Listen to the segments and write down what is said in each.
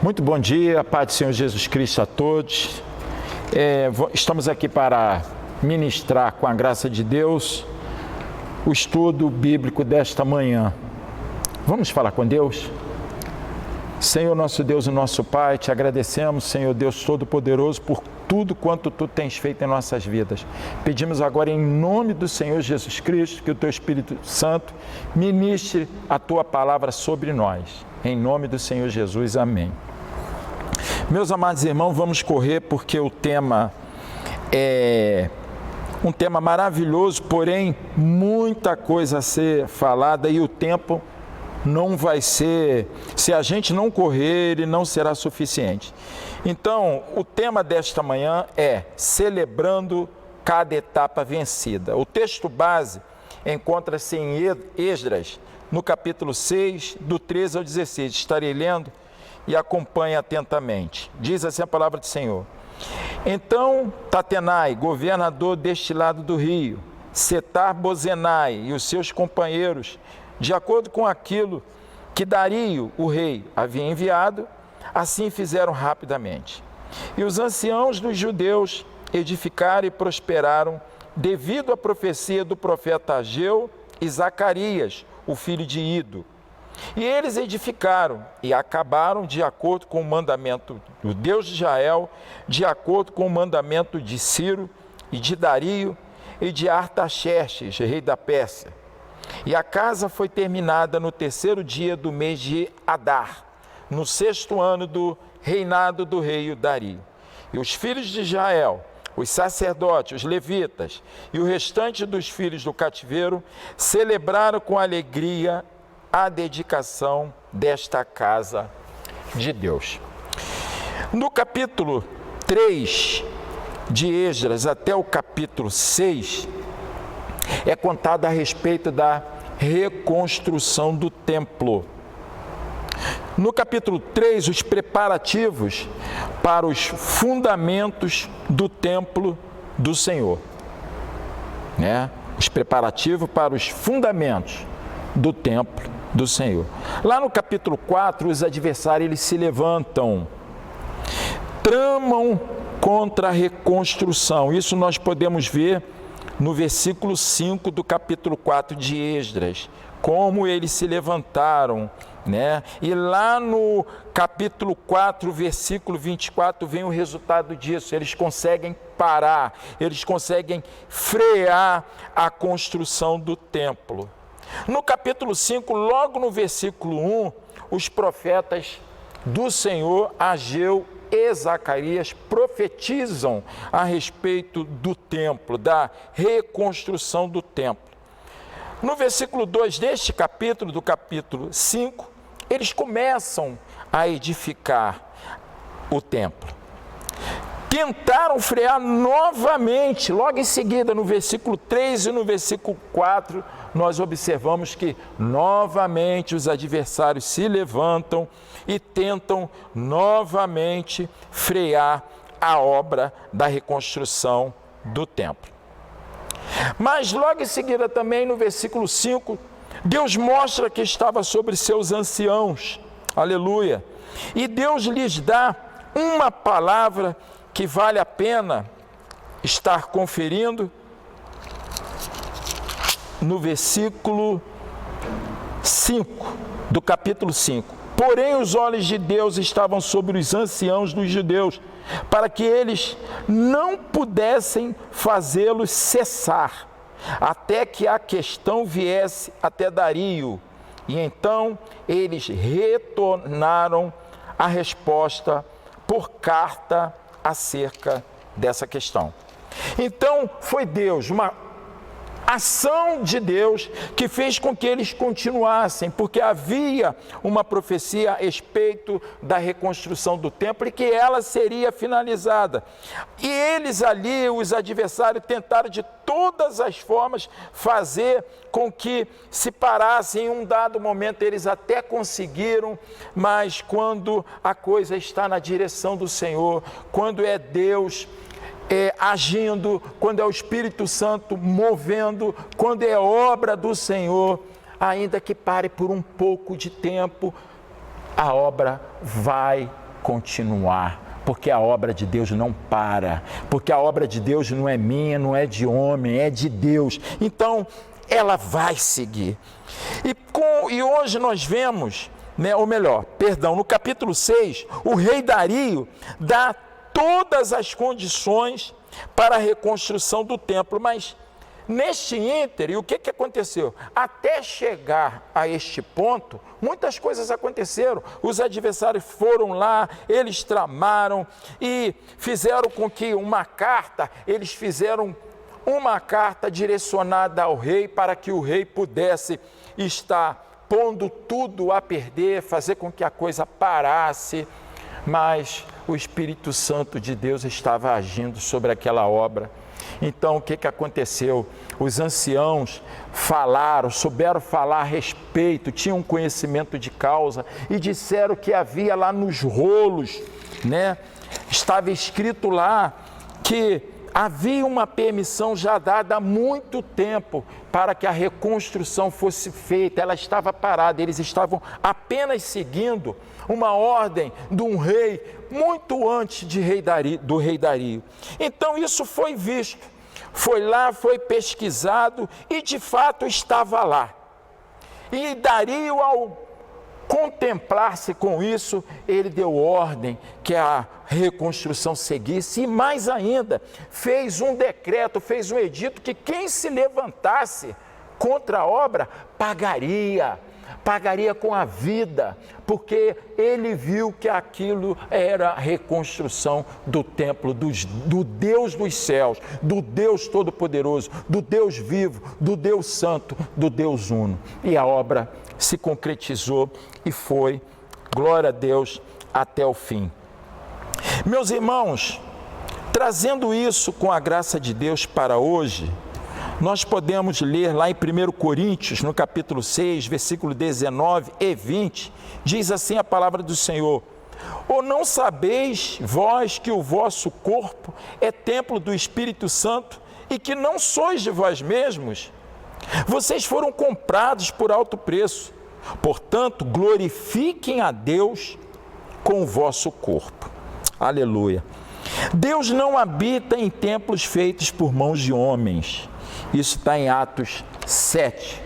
Muito bom dia, Pai do Senhor Jesus Cristo a todos. Estamos aqui para ministrar, com a graça de Deus, o estudo bíblico desta manhã. Vamos falar com Deus? Senhor nosso Deus e nosso Pai, te agradecemos, Senhor Deus Todo-Poderoso, por tudo quanto Tu tens feito em nossas vidas. Pedimos agora em nome do Senhor Jesus Cristo, que o Teu Espírito Santo ministre a Tua palavra sobre nós. Em nome do Senhor Jesus, amém. Meus amados irmãos, vamos correr porque o tema é um tema maravilhoso, porém muita coisa a ser falada e o tempo não vai ser, se a gente não correr, ele não será suficiente. Então, o tema desta manhã é celebrando cada etapa vencida. O texto base encontra-se em Esdras, no capítulo 6, do 13 ao 16. Estarei lendo e acompanhe atentamente. Diz assim a palavra do Senhor. Então, Tatenai, governador deste lado do rio, Setar-Bozenai e os seus companheiros, de acordo com aquilo que Dario, o rei, havia enviado, assim fizeram rapidamente. E os anciãos dos judeus edificaram e prosperaram devido à profecia do profeta Ageu e Zacarias, o filho de Ido. E eles edificaram e acabaram de acordo com o mandamento do Deus de Israel, de acordo com o mandamento de Ciro e de Dario e de Artaxerxes, rei da Pérsia. E a casa foi terminada no terceiro dia do mês de Adar, no sexto ano do reinado do rei Dario. E os filhos de Israel, os sacerdotes, os levitas e o restante dos filhos do cativeiro celebraram com alegria a dedicação desta casa de Deus. No capítulo 3 de Esdras até o capítulo 6, é contado a respeito da reconstrução do templo. No capítulo 3, os preparativos para os fundamentos do templo do Senhor. Os preparativos para os fundamentos do templo do Senhor. Lá no capítulo 4, os adversários eles se levantam, tramam contra a reconstrução. Isso nós podemos ver no versículo 5 do capítulo 4 de Esdras, como eles se levantaram, E lá no capítulo 4, versículo 24, vem o resultado disso. Eles conseguem parar, eles conseguem frear a construção do templo. No capítulo 5, logo no versículo 1, os profetas do Senhor, Ageu e Zacarias, profetizam a respeito do templo, da reconstrução do templo. No versículo 2 deste capítulo, do capítulo 5, eles começam a edificar o templo. Tentaram frear novamente, logo em seguida, no versículo 3 e no versículo 4, nós observamos que novamente os adversários se levantam e tentam novamente frear a obra da reconstrução do templo. Mas logo em seguida também no versículo 5, Deus mostra que estava sobre seus anciãos, aleluia, e Deus lhes dá uma palavra que vale a pena estar conferindo no versículo 5 do capítulo 5. Porém, os olhos de Deus estavam sobre os anciãos dos judeus, para que eles não pudessem fazê-los cessar, até que a questão viesse até Dario. E então eles retornaram a resposta por carta acerca dessa questão. Então, foi Deus, uma ação de Deus que fez com que eles continuassem, porque havia uma profecia a respeito da reconstrução do templo e que ela seria finalizada. E eles ali, os adversários, tentaram de todas as formas fazer com que se parassem. Em um dado momento eles até conseguiram, mas quando a coisa está na direção do Senhor, quando é Deus agindo, quando é o Espírito Santo movendo, quando é obra do Senhor, ainda que pare por um pouco de tempo, a obra vai continuar, porque a obra de Deus não para, porque a obra de Deus não é minha, não é de homem, é de Deus. Então, ela vai seguir. E hoje nós vemos, no capítulo 6, o rei Dario dá todas as condições para a reconstrução do templo, mas neste ínterim, o que aconteceu? Até chegar a este ponto, muitas coisas aconteceram. Os adversários foram lá, eles tramaram e fizeram com que eles fizeram uma carta direcionada ao rei, para que o rei pudesse estar pondo tudo a perder, fazer com que a coisa parasse, mas o Espírito Santo de Deus estava agindo sobre aquela obra. Então, o que aconteceu? Os anciãos souberam falar a respeito, tinham conhecimento de causa e disseram que havia lá nos rolos, estava escrito lá que havia uma permissão já dada há muito tempo para que a reconstrução fosse feita. Ela estava parada, eles estavam apenas seguindo uma ordem de um rei muito antes do rei Dario. Então isso foi visto, foi lá, foi pesquisado e de fato estava lá. E Dario, ao contemplar-se com isso, ele deu ordem que a reconstrução seguisse e mais ainda, fez um decreto, fez um edito que quem se levantasse contra a obra pagaria com a vida, porque ele viu que aquilo era a reconstrução do templo, do Deus dos céus, do Deus Todo-Poderoso, do Deus vivo, do Deus Santo, do Deus Uno. E a obra se concretizou e foi, glória a Deus, até o fim. Meus irmãos, trazendo isso com a graça de Deus para hoje, nós podemos ler lá em 1 Coríntios, no capítulo 6, versículo 19 e 20, diz assim a palavra do Senhor: ou não sabeis vós que o vosso corpo é templo do Espírito Santo e que não sois de vós mesmos? Vocês foram comprados por alto preço, portanto, glorifiquem a Deus com o vosso corpo. Aleluia. Deus não habita em templos feitos por mãos de homens. Isso está em Atos 7,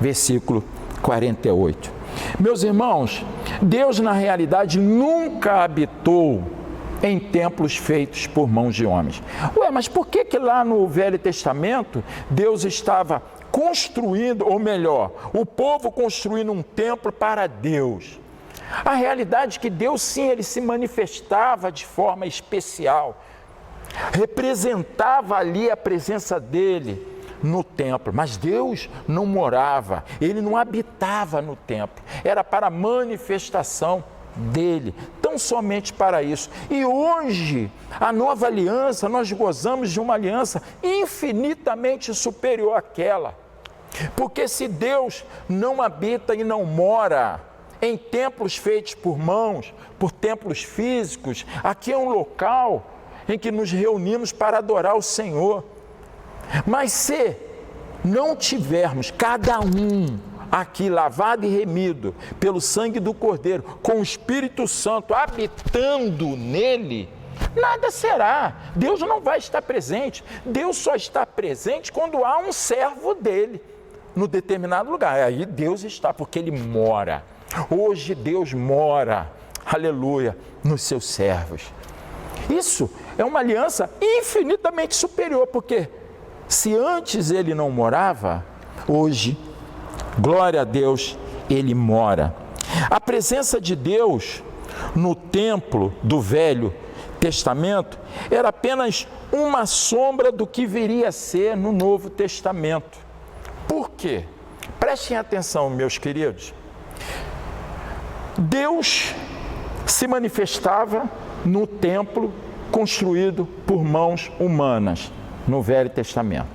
versículo 48. Meus irmãos, Deus na realidade nunca habitou em templos feitos por mãos de homens. Mas por que lá no Velho Testamento Deus estava construindo, ou melhor, o povo construindo um templo para Deus? A realidade é que Deus sim, ele se manifestava de forma especial, representava ali a presença dele no templo, mas Deus não morava, ele não habitava no templo, era para a manifestação dele, tão somente para isso. E hoje, a nova aliança, nós gozamos de uma aliança infinitamente superior àquela, porque se Deus não habita e não mora em templos feitos por mãos, por templos físicos, aqui é um local em que nos reunimos para adorar o Senhor. Mas se não tivermos cada um aqui lavado e remido pelo sangue do Cordeiro, com o Espírito Santo habitando nele, nada será. Deus não vai estar presente. Deus só está presente quando há um servo dele no determinado lugar. Aí Deus está, porque ele mora. Hoje Deus mora, aleluia, nos seus servos. Isso é uma aliança infinitamente superior, porque se antes ele não morava, hoje, glória a Deus, ele mora. A presença de Deus no templo do Velho Testamento era apenas uma sombra do que viria a ser no Novo Testamento. Por quê? Prestem atenção, meus queridos. Deus se manifestava no templo construído por mãos humanas no Velho Testamento.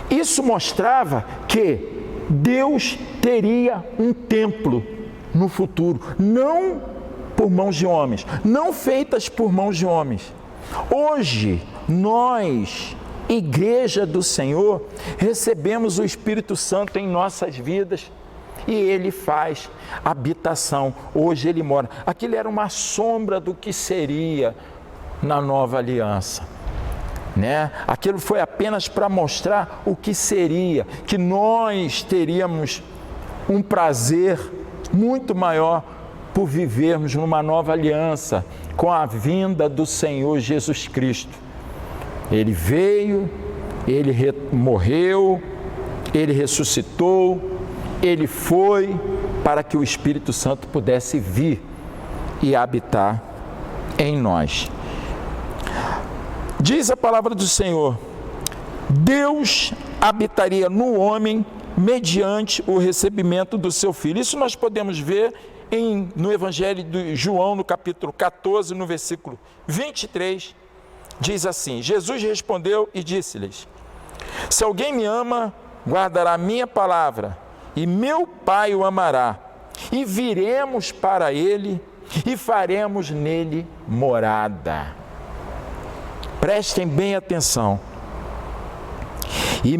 Isso mostrava que Deus teria um templo no futuro, não por mãos de homens, não feitas por mãos de homens. Hoje, nós, Igreja do Senhor, recebemos o Espírito Santo em nossas vidas e Ele faz habitação. Hoje Ele mora. Aquilo era uma sombra do que seria na nova aliança, né? Aquilo foi apenas para mostrar o que seria, que nós teríamos um prazer muito maior por vivermos numa nova aliança com a vinda do Senhor Jesus Cristo. Ele veio, Ele morreu, Ele ressuscitou, Ele foi para que o Espírito Santo pudesse vir e habitar em nós. Diz a palavra do Senhor: Deus habitaria no homem mediante o recebimento do seu Filho. Isso nós podemos ver no Evangelho de João, no capítulo 14, no versículo 23, diz assim: Jesus respondeu e disse-lhes: se alguém me ama, guardará a minha palavra, e meu Pai o amará, e viremos para ele e faremos nele morada. Prestem bem atenção. E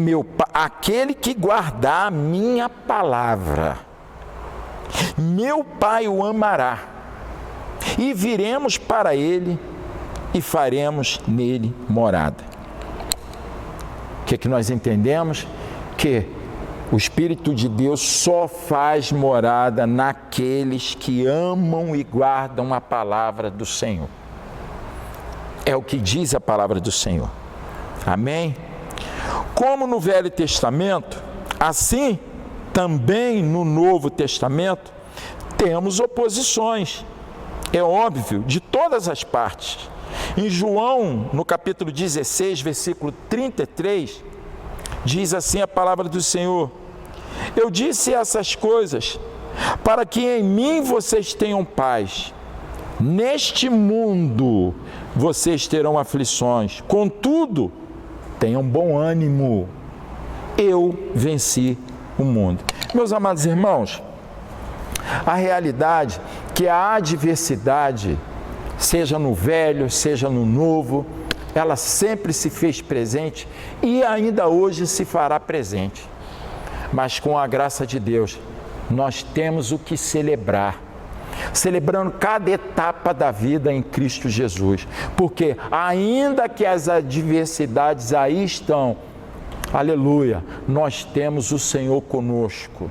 aquele que guardar a minha palavra, meu Pai o amará, e viremos para ele e faremos nele morada. O que nós entendemos? Que o Espírito de Deus só faz morada naqueles que amam e guardam a palavra do Senhor. É o que diz a palavra do Senhor. Amém? Como no Velho Testamento, assim também no Novo Testamento, temos oposições. É óbvio, de todas as partes. Em João, no capítulo 16, versículo 33, diz assim a palavra do Senhor: eu disse essas coisas para que em mim vocês tenham paz. Neste mundo vocês terão aflições, contudo, tenham bom ânimo. Eu venci o mundo. Meus amados irmãos, a realidade é que a adversidade, seja no velho, seja no novo, ela sempre se fez presente e ainda hoje se fará presente. Mas com a graça de Deus, nós temos o que celebrar. Celebrando cada etapa da vida em Cristo Jesus, porque ainda que as adversidades aí estão, aleluia, nós temos o Senhor conosco.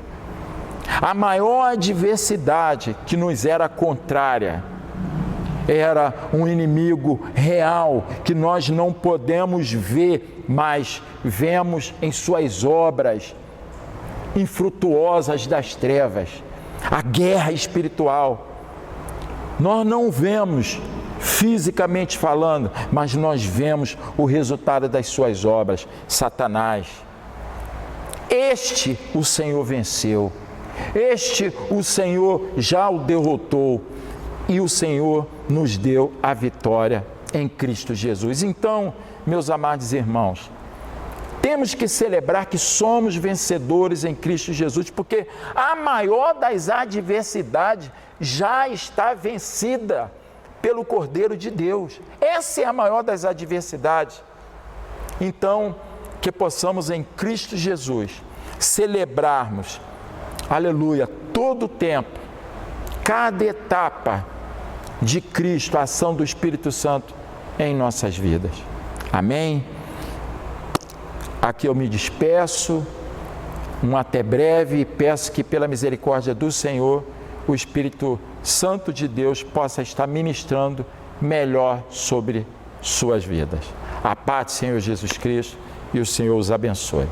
A maior adversidade que nos era contrária era um inimigo real que nós não podemos ver, mas vemos em suas obras infrutuosas das trevas. A guerra espiritual, nós não vemos fisicamente falando, mas nós vemos o resultado das suas obras, Satanás. Este o Senhor venceu, este o Senhor já o derrotou e o Senhor nos deu a vitória em Cristo Jesus. Então, meus amados irmãos, temos que celebrar que somos vencedores em Cristo Jesus, porque a maior das adversidades já está vencida pelo Cordeiro de Deus. Essa é a maior das adversidades. Então, que possamos em Cristo Jesus celebrarmos, aleluia, todo o tempo, cada etapa de Cristo, a ação do Espírito Santo em nossas vidas. Amém? Aqui eu me despeço, um até breve, e peço que pela misericórdia do Senhor, o Espírito Santo de Deus possa estar ministrando melhor sobre suas vidas. A paz do Senhor Jesus Cristo e o Senhor os abençoe.